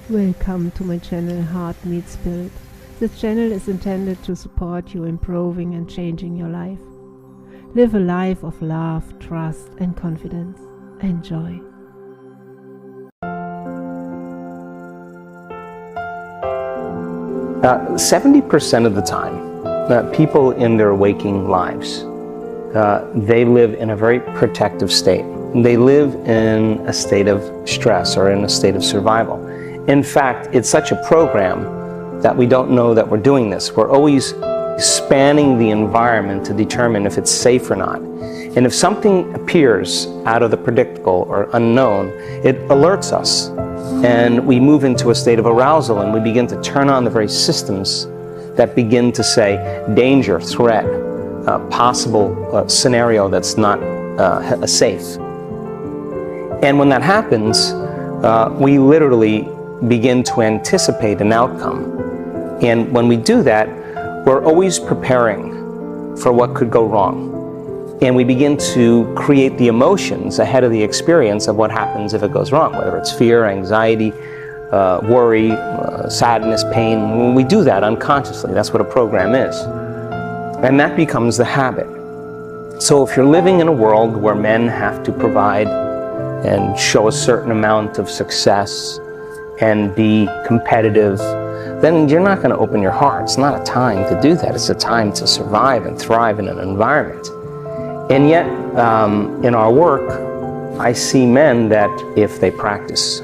Welcome to my channel Heart Meets Spirit. This channel is intended to support you improving and changing your life. Live a life of love, trust and confidence. Enjoy. Uh, 70% of the time, people in their waking lives, they live in a very protective state. They live in a state of stress or in a state of survival. In fact, it's such a program that we don't know that we're doing this. We're always spanning the environment to determine if it's safe or not. And if something appears out of the predictable or unknown, it alerts us. And we move into a state of arousal and we begin to turn on the very systems that begin to say danger, threat, possible scenario that's not safe. And when that happens, we literally begin to anticipate an outcome. And when we do that, we're always preparing for what could go wrong. And we begin to create the emotions ahead of the experience of what happens if it goes wrong, whether it's fear, anxiety, worry, sadness, pain. When we do that unconsciously, that's what a program is. And that becomes the habit. So if you're living in a world where men have to provide and show a certain amount of success and be competitive, then you're not going to open your heart. It's not a time to do that. It's a time to survive and thrive in an environment. And yet, in our work, I see men that if they practice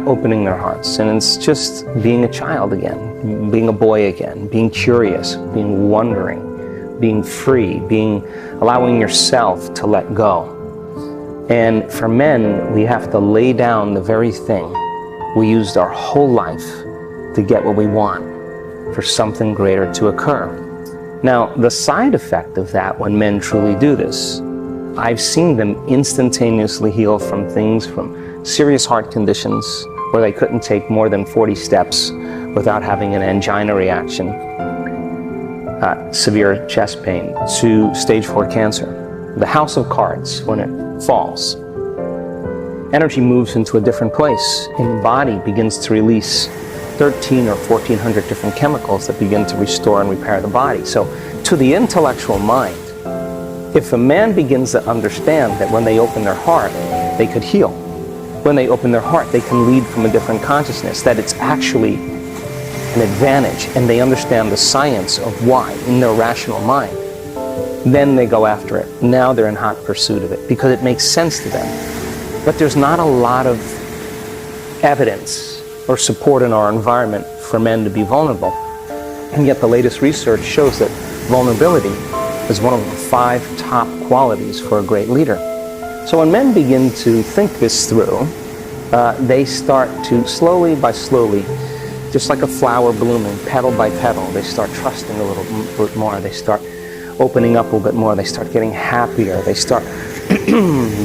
opening their hearts, and it's just being a child again, being a boy again, being curious, being wondering, being free, allowing yourself to let go. And for men, we have to lay down the very thing we used our whole life to get what we want, for something greater to occur. Now, the side effect of that, when men truly do this, I've seen them instantaneously heal from things, from serious heart conditions where they couldn't take more than 40 steps without having an angina reaction, severe chest pain, to stage 4 cancer. The house of cards, when it falls, energy moves into a different place, and the body begins to release 13 or 1400 different chemicals that begin to restore and repair the body. So to the intellectual mind, if a man begins to understand that when they open their heart, they could heal. When they open their heart, they can lead from a different consciousness, that it's actually an advantage, and they understand the science of why in their rational mind, then they go after it. Now they're in hot pursuit of it because it makes sense to them. But there's not a lot of evidence or support in our environment for men to be vulnerable. And yet the latest research shows that vulnerability is one of the 5 top qualities for a great leader. So when men begin to think this through, they start to slowly by slowly, just like a flower blooming, petal by petal, they start trusting a little bit more, they start opening up a little bit more, they start getting happier, they start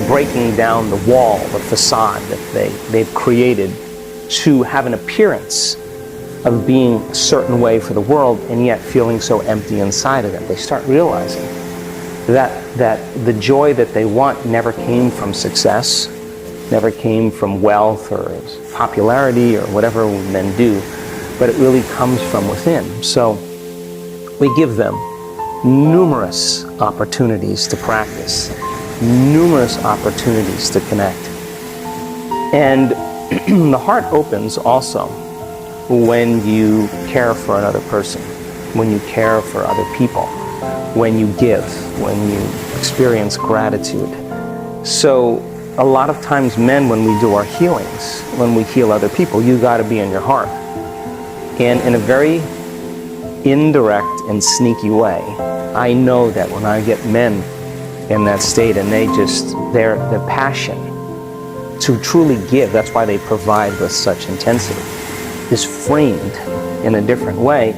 breaking down the wall, the facade that they've created to have an appearance of being a certain way for the world, and yet feeling so empty inside of them. They start realizing that the joy that they want never came from success, never came from wealth or popularity or whatever men do, but it really comes from within. So we give them numerous opportunities to practice, numerous opportunities to connect. And the heart opens also when you care for another person, when you care for other people, when you give, when you experience gratitude. So a lot of times men, when we do our healings, when we heal other people, you got to be in your heart. And in a very indirect and sneaky way, I know that when I get men in that state and their passion to truly give, that's why they provide with such intensity, is framed in a different way,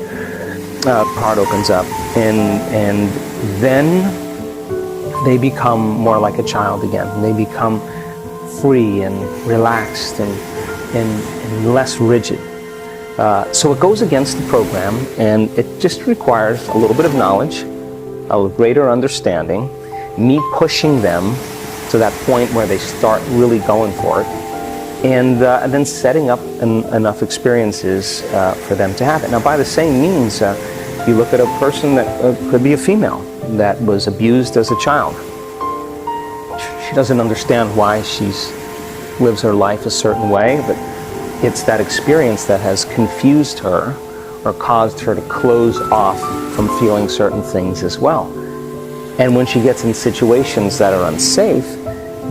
heart opens up, and then they become more like a child again. They become free and relaxed and less rigid. So it goes against the program, and it just requires a little bit of knowledge, a greater understanding, me pushing them to that point where they start really going for it, and then setting up enough experiences for them to have it. Now, by the same means, you look at a person that could be a female that was abused as a child. She doesn't understand why she lives her life a certain way, but it's that experience that has confused her or caused her to close off from feeling certain things as well. And when she gets in situations that are unsafe,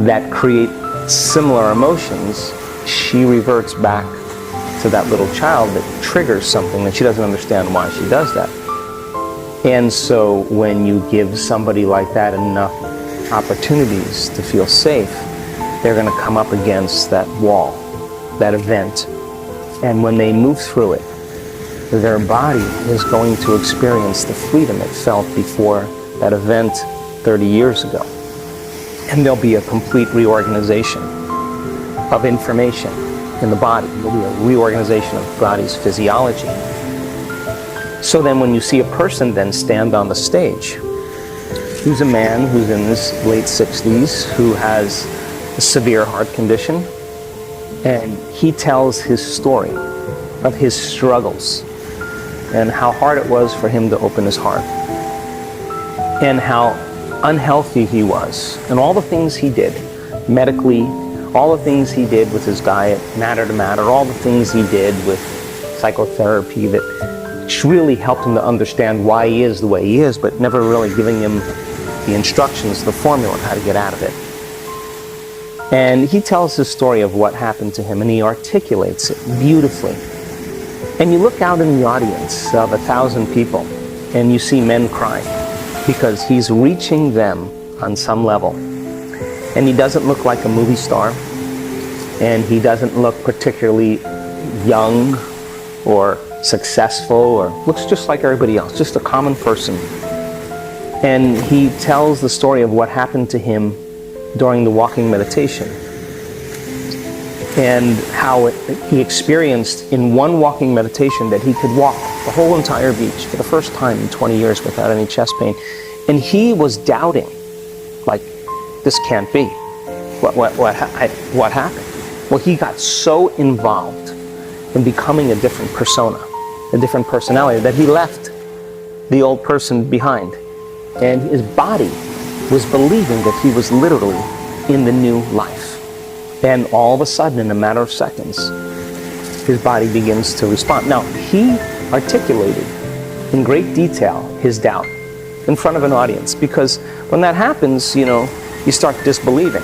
that create similar emotions, she reverts back to that little child that triggers something that she doesn't understand why she does that. And so when you give somebody like that enough opportunities to feel safe, they're going to come up against that wall, that event. And when they move through it, their body is going to experience the freedom it felt before that event 30 years ago. And there'll be a complete reorganization of information in the body. There'll be a reorganization of the body's physiology. So then when you see a person then stand on the stage, who's a man who's in his late 60s, who has a severe heart condition, and he tells his story of his struggles and how hard it was for him to open his heart and how unhealthy he was and all the things he did medically, all the things he did with his diet, matter to matter, all the things he did with psychotherapy that really helped him to understand why he is the way he is, but never really giving him the instructions, the formula on how to get out of it. And he tells his story of what happened to him, and he articulates it beautifully. And you look out in the audience of 1,000 people, and you see men crying, because he's reaching them on some level. And he doesn't look like a movie star, and he doesn't look particularly young or successful, or looks just like everybody else, just a common person. And he tells the story of what happened to him during the walking meditation, and how he experienced in one walking meditation that he could walk the whole entire beach for the first time in 20 years without any chest pain. And he was doubting, like, this can't be. What happened? Well, he got so involved in becoming a different persona, a different personality, that he left the old person behind. And his body was believing that he was literally in the new life. And all of a sudden, in a matter of seconds, his body begins to respond. Now, he articulated in great detail his doubt in front of an audience, because when that happens, you start disbelieving.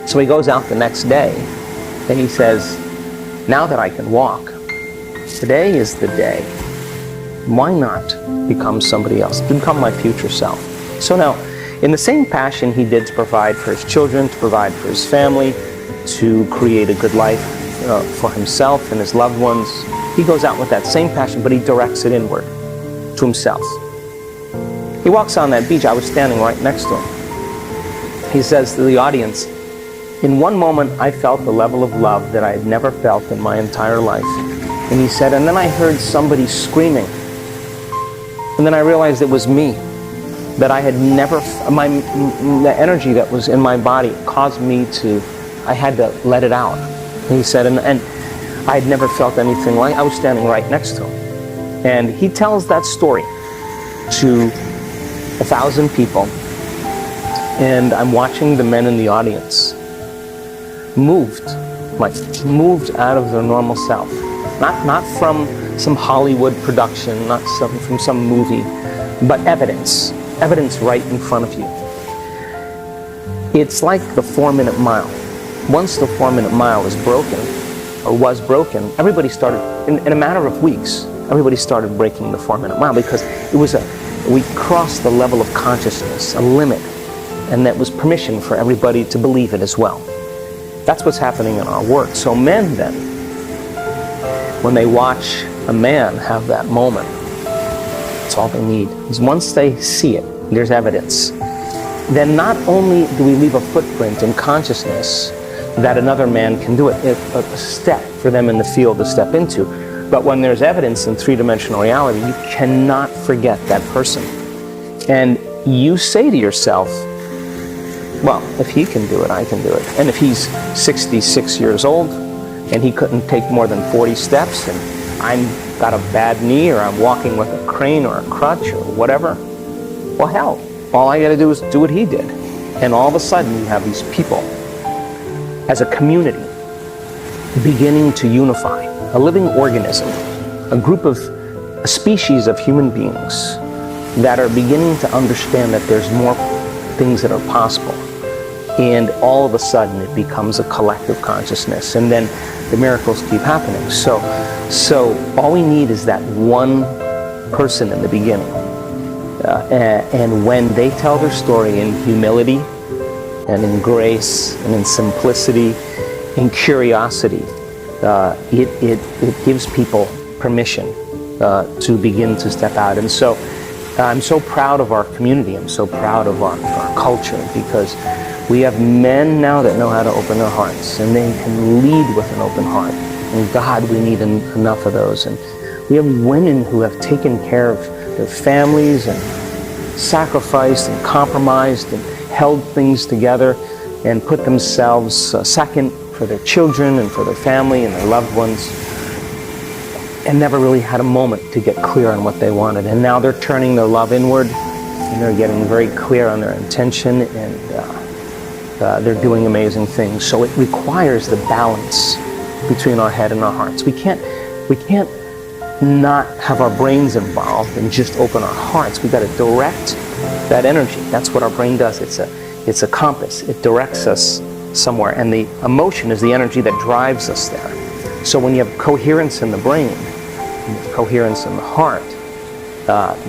So he goes out the next day and he says, now that I can walk, today is the day. Why not become somebody else, become my future self? So now, in the same passion he did to provide for his children, to provide for his family, to create a good life for himself and his loved ones, he goes out with that same passion, but he directs it inward to himself. He walks on that beach. I was standing right next to him. He says to the audience, in one moment I felt the level of love that I had never felt in my entire life. And he said, and then I heard somebody screaming. And then I realized it was me, that I had never, the energy that was in my body caused me to, I had to let it out. And he said, and I had never felt anything like, I was standing right next to him. And he tells that story to 1,000 people. And I'm watching the men in the audience moved out of their normal self. Not from some Hollywood production, not from some movie, but evidence right in front of you. It's like the 4-minute mile. Once the 4-minute mile is broken, or was broken, everybody started, in a matter of weeks, everybody started breaking the 4-minute mile, because we crossed the level of consciousness, a limit, and that was permission for everybody to believe it as well. That's what's happening in our work. So men then, when they watch a man have that moment, that's all they need. Is once they see it, there's evidence, then not only do we leave a footprint in consciousness that another man can do it, a step for them in the field to step into, but when there's evidence in three-dimensional reality, you cannot forget that person. And you say to yourself, well, if he can do it, I can do it. And if he's 66 years old and he couldn't take more than 40 steps, and I'm got a bad knee, or I'm walking with a crane or a crutch or whatever, well, hell, all I got to do is do what he did. And all of a sudden you have these people as a community beginning to unify, a living organism, a species of human beings that are beginning to understand that there's more things that are possible. And all of a sudden it becomes a collective consciousness, and then the miracles keep happening. So all we need is that one person in the beginning. And when they tell their story in humility and in grace and in simplicity, in curiosity, it gives people permission to begin to step out. And so I'm so proud of our community. I'm so proud of our culture, because we have men now that know how to open their hearts, and they can lead with an open heart. And God, we need enough of those. And we have women who have taken care of their families and sacrificed and compromised and held things together and put themselves second for their children and for their family and their loved ones, and never really had a moment to get clear on what they wanted. And now they're turning their love inward, and they're getting very clear on their intention, and they're doing amazing things. So it requires the balance between our head and our hearts. We can't not have our brains involved and just open our hearts. We got to direct that energy. That's what our brain does. It's a compass. It directs us somewhere, and the emotion is the energy that drives us there. So when you have coherence in the brain, coherence in the heart,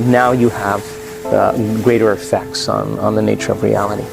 now you have greater effects on the nature of reality.